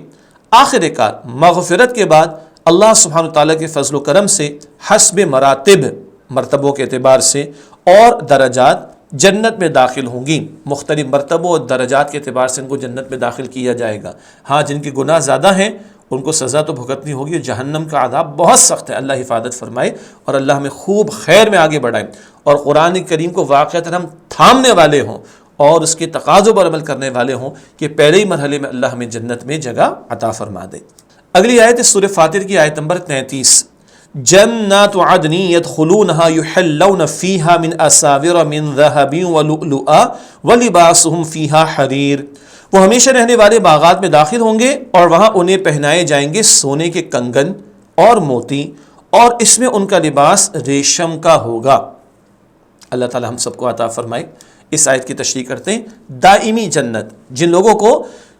آخر کار مغفرت کے بعد اللہ سبحانہ تعالیٰ کے فضل و کرم سے حسب مراتب، مرتبوں کے اعتبار سے اور درجات جنت میں داخل ہوں گی۔ مختلف مرتبوں اور درجات کے اعتبار سے ان کو جنت میں داخل کیا جائے گا۔ ہاں، جن کے گناہ زیادہ ہیں ان کو سزا تو بھگتنی ہوگی، اور جہنم کا عذاب بہت سخت ہے، اللہ حفاظت فرمائے اور اللہ ہمیں خوب خیر میں آگے بڑھائے، اور قرآن کریم کو واقعتاً ہم تھامنے والے ہوں اور اس کے تقاضوں پر عمل کرنے والے ہوں کہ پہلے ہی مرحلے میں اللہ ہمیں جنت میں جگہ عطا فرما دے۔ اگلی آیت سورہ فاطر کی آیت نمبر 33، جنات عدن يدخلونها يحلون فيها من اساور من ذهب ولؤلؤا ولباسهم فيها حرير، وہ ہمیشہ رہنے والے باغات میں داخل ہوں گے اور وہاں انہیں پہنائے جائیں گے سونے کے کنگن اور موتی، اور اس میں ان کا لباس ریشم کا ہوگا۔ اللہ تعالی ہم سب کو عطا فرمائے۔ اس آیت کی تشریح کرتے ہیں، دائمی جنت، جن لوگوں کو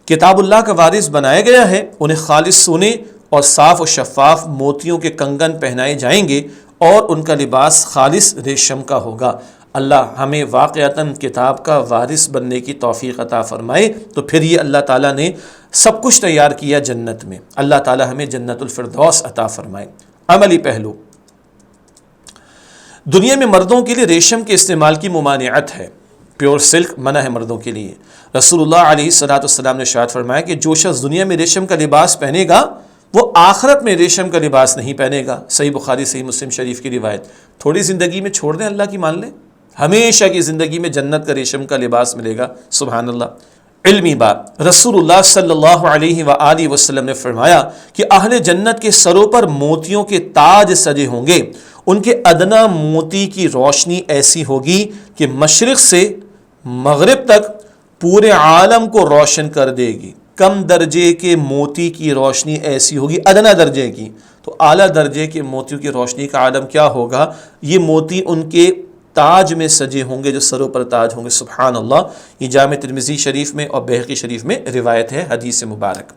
کتاب اللہ کا وارث بنایا گیا ہے انہیں خالص سونے اور صاف و شفاف موتیوں کے کنگن پہنائے جائیں گے اور ان کا لباس خالص ریشم کا ہوگا۔ اللہ ہمیں واقعتاً کتاب کا وارث بننے کی توفیق عطا فرمائے۔ تو پھر یہ اللہ تعالیٰ نے سب کچھ تیار کیا جنت میں، اللہ تعالیٰ ہمیں جنت الفردوس عطا فرمائے۔ عملی پہلو، دنیا میں مردوں کے لیے ریشم کے استعمال کی ممانعت ہے، پیور سلک منع ہے مردوں کے لیے۔ رسول اللہ علیہ الصلوۃ والسلام نے ارشاد فرمایا کہ جو شخص دنیا میں ریشم کا لباس پہنے گا وہ آخرت میں ریشم کا لباس نہیں پہنے گا۔ صحیح بخاری صحیح مسلم شریف کی روایت۔ تھوڑی زندگی میں چھوڑ دیں، اللہ کی مان لیں، ہمیشہ کی زندگی میں جنت کا ریشم کا لباس ملے گا، سبحان اللہ۔ علمی بات، رسول اللہ صلی اللہ علیہ وآلہ وسلم نے فرمایا کہ اہل جنت کے سروں پر موتیوں کے تاج سجے ہوں گے، ان کے ادنا موتی کی روشنی ایسی ہوگی کہ مشرق سے مغرب تک پورے عالم کو روشن کر دے گی۔ کم درجے کے موتی کی روشنی ایسی ہوگی، ادنا درجے کی، تو اعلیٰ درجے کے موتیوں کی روشنی کا عالم کیا ہوگا؟ یہ موتی ان کے تاج میں سجے ہوں گے، جو سروں پر تاج ہوں گے، سبحان اللہ۔ یہ جامع ترمذی شریف میں اور بیہقی شریف میں روایت ہے، حدیث مبارک۔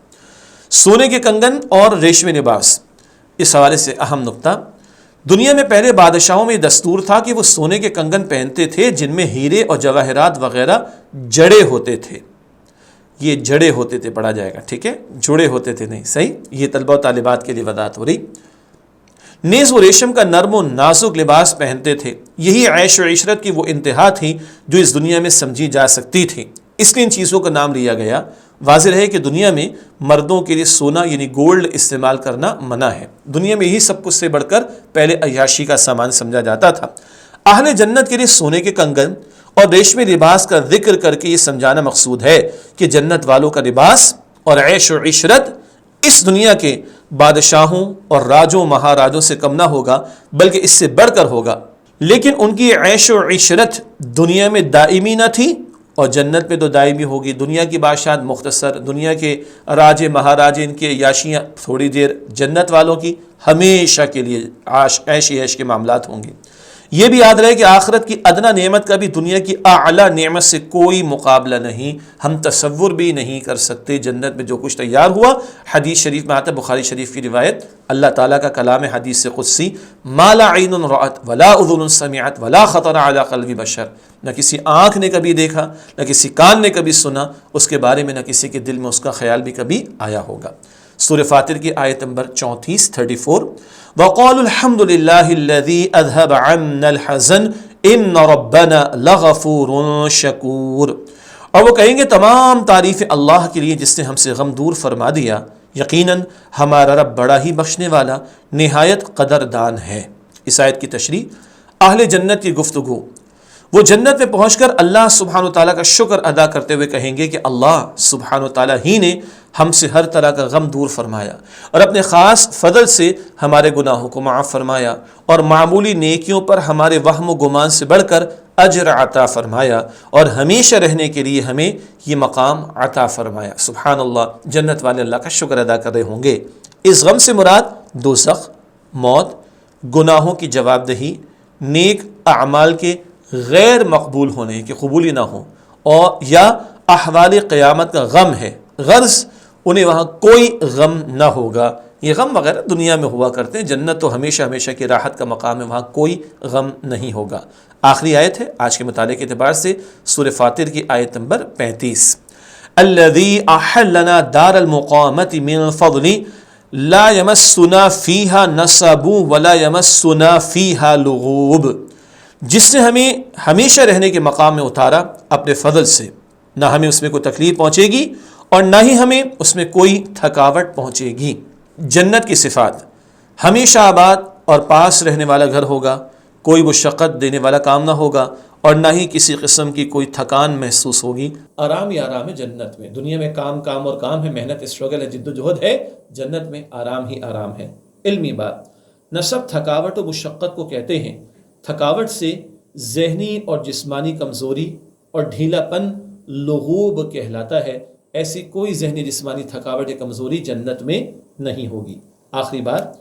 سونے کے کنگن اور ریشمی لباس، اس حوالے سے اہم نقطہ، دنیا میں پہلے بادشاہوں میں دستور تھا کہ وہ سونے کے کنگن پہنتے تھے جن میں ہیرے اور جواہرات وغیرہ جڑے ہوتے تھے۔ یہ جڑے ہوتے تھے، پڑھا جائے گا، ٹھیک ہے، جڑے ہوتے تھے نہیں، صحیح، یہ طلبہ و طالبات کے لیے وضاحت ہو رہی۔ نیز وہ ریشم کا نرم و نازک لباس پہنتے تھے، یہی عیش و عشرت کی وہ انتہا تھی جو اس دنیا میں سمجھی جا سکتی تھی، اس لیے ان چیزوں کا نام لیا گیا۔ واضح ہے کہ دنیا میں مردوں کے لیے سونا یعنی گولڈ استعمال کرنا منع ہے، دنیا میں یہی سب کچھ سے بڑھ کر پہلے عیاشی کا سامان سمجھا جاتا تھا۔ اہل جنت کے لیے سونے کے کنگن اور ریشمی لباس کا ذکر کر کے یہ سمجھانا مقصود ہے کہ جنت والوں کا لباس اور عیش و عشرت اس دنیا کے بادشاہوں اور راجوں مہاراجوں سے کم نہ ہوگا بلکہ اس سے بڑھ کر ہوگا، لیکن ان کی عیش و عشرت دنیا میں دائمی نہ تھی اور جنت میں تو دائمی ہوگی. دنیا کی بادشاہت مختصر، دنیا کے راجے مہاراجے ان کے یاشیاں تھوڑی دیر، جنت والوں کی ہمیشہ کے لیے عیش عیش کے معاملات ہوں گے. یہ بھی یاد رہے کہ آخرت کی ادنا نعمت کا بھی دنیا کی اعلیٰ نعمت سے کوئی مقابلہ نہیں. ہم تصور بھی نہیں کر سکتے جنت میں جو کچھ تیار ہوا. حدیث شریف میں آتا ہے، بخاری شریف کی روایت، اللہ تعالیٰ کا کلام ہے حدیث قدسی، ما لا عین رأت ولا اذن سمعت ولا خطر علی قلب بشر. نہ کسی آنکھ نے کبھی دیکھا، نہ کسی کان نے کبھی سنا، اس کے بارے میں نہ کسی کے دل میں اس کا خیال بھی کبھی آیا ہوگا. سورہ فاطر کی آیت نمبر 34 وَقَالُوا الْحَمْدُ لِلَّهِ الَّذِي أَذْهَبَ عَنَّا الْحَزَنَ إِنَّ رَبَّنَا لَغَفُورٌ شَكُورٌ. اور وہ کہیں گے تمام تعریف اللہ کے لیے جس نے ہم سے غم دور فرما دیا، یقیناً ہمارا رب بڑا ہی بخشنے والا نہایت قدردان ہے. اس آیت کی تشریح، اہل جنت کی گفتگو. وہ جنت میں پہنچ کر اللہ سبحانہ و تعالیٰ کا شکر ادا کرتے ہوئے کہیں گے کہ اللہ سبحانہ و تعالیٰ ہی نے ہم سے ہر طرح کا غم دور فرمایا اور اپنے خاص فضل سے ہمارے گناہوں کو معاف فرمایا اور معمولی نیکیوں پر ہمارے وہم و گمان سے بڑھ کر اجر عطا فرمایا اور ہمیشہ رہنے کے لیے ہمیں یہ مقام عطا فرمایا. سبحان اللہ. جنت والے اللہ کا شکر ادا کر رہے ہوں گے. اس غم سے مراد دوزخ، موت، گناہوں کی جواب دہی، نیک اعمال کے غیر مقبول ہونے کی قبولی نہ ہو، اور یا احوال قیامت کا غم ہے. غرض انہیں وہاں کوئی غم نہ ہوگا. یہ غم وغیرہ دنیا میں ہوا کرتے ہیں، جنت تو ہمیشہ ہمیشہ کی راحت کا مقام ہے، وہاں کوئی غم نہیں ہوگا. آخری آیت ہے آج کے مطالعے کے اعتبار سے سورہ فاطر کی آیت نمبر 35. الذی احلنا دار المقامۃ من فضل لا یمسنا فیہا نصب ولا یمسنا فیہا لغوب. جس نے ہمیں ہمیشہ رہنے کے مقام میں اتارا اپنے فضل سے، نہ ہمیں اس میں کوئی تکلیف پہنچے گی اور نہ ہی ہمیں اس میں کوئی تھکاوٹ پہنچے گی. جنت کی صفات: ہمیشہ آباد اور پاس رہنے والا گھر ہوگا، کوئی مشقت دینے والا کام نہ ہوگا اور نہ ہی کسی قسم کی کوئی تھکان محسوس ہوگی. آرام ہی آرام ہے جنت میں. دنیا میں کام اور کام ہے، محنت، اسٹرگل ہے، جد و جہد ہے. جنت میں آرام ہی آرام ہے. علمی بات، نصب تھکاوٹ و مشقت کو کہتے ہیں. تھکاوٹ سے ذہنی اور جسمانی کمزوری اور ڈھیلا پن لغوب کہلاتا ہے. ایسی کوئی ذہنی جسمانی تھکاوٹ یا کمزوری جنت میں نہیں ہوگی. آخری بات،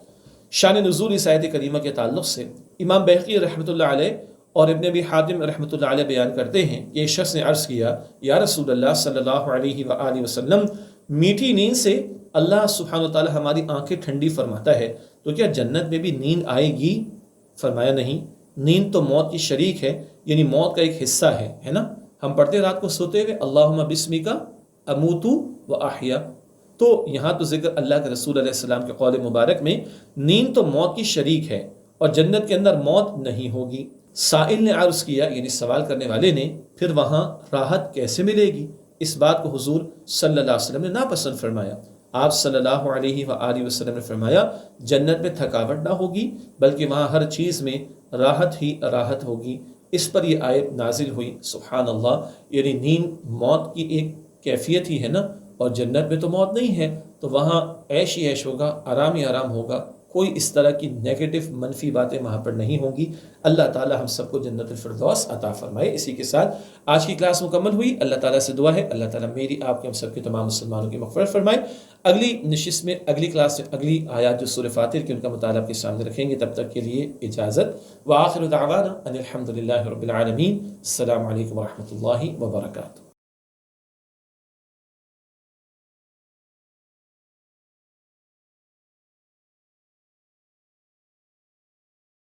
شان نزول اس آیت کریمہ کے تعلق سے امام بہقی رحمۃ اللہ علیہ اور ابن ابی حاتم رحمۃ اللہ علیہ بیان کرتے ہیں کہ ایک شخص نے عرض کیا، یا رسول اللہ صلی اللہ علیہ وآلہ وسلم، میٹھی نیند سے اللہ سبحانہ و تعالی ہماری آنکھیں ٹھنڈی فرماتا ہے، تو کیا جنت میں بھی نیند آئے گی؟ فرمایا نہیں، نیند تو موت کی شریک ہے، یعنی موت کا ایک حصہ ہے نا. ہم پڑھتے رات کو سوتے ہوئے اللہم بسمک اموت و احیا. تو یہاں تو ذکر اللہ کے رسول علیہ السلام کے قول مبارک میں نیند تو موت کی شریک ہے اور جنت کے اندر موت نہیں ہوگی. سائل نے عرض کیا، یعنی سوال کرنے والے نے، پھر وہاں راحت کیسے ملے گی؟ اس بات کو حضور صلی اللہ علیہ وسلم نے ناپسند فرمایا. آپ صلی اللہ علیہ وآلہ وسلم نے فرمایا، جنت میں تھکاوٹ نہ ہوگی بلکہ وہاں ہر چیز میں راحت ہی راحت ہوگی. اس پر یہ آیت نازل ہوئی. سبحان اللہ. یعنی نیند موت کی ایک کیفیت ہی ہے نا، اور جنت میں تو موت نہیں ہے، تو وہاں عیش ہی عیش ہوگا، آرام ہی آرام ہوگا. کوئی اس طرح کی نیگیٹو منفی باتیں وہاں پر نہیں ہوں گی. اللہ تعالی ہم سب کو جنت الفردوس عطا فرمائے. اسی کے ساتھ آج کی کلاس مکمل ہوئی. اللہ تعالیٰ سے دعا ہے اللہ تعالیٰ میری، آپ کے، ہم سب کے تمام مسلمانوں کی مغفرت فرمائے. اگلی نشست میں، اگلی کلاس میں، اگلی آیات جو سورہ فاطر کی ان کا مطالعہ آپ کے سامنے رکھیں گے. تب تک کے لیے اجازت. وآخر دعوانا ان الحمد للہ رب العالمین. السلام علیکم ورحمۃ اللہ وبرکاتہ.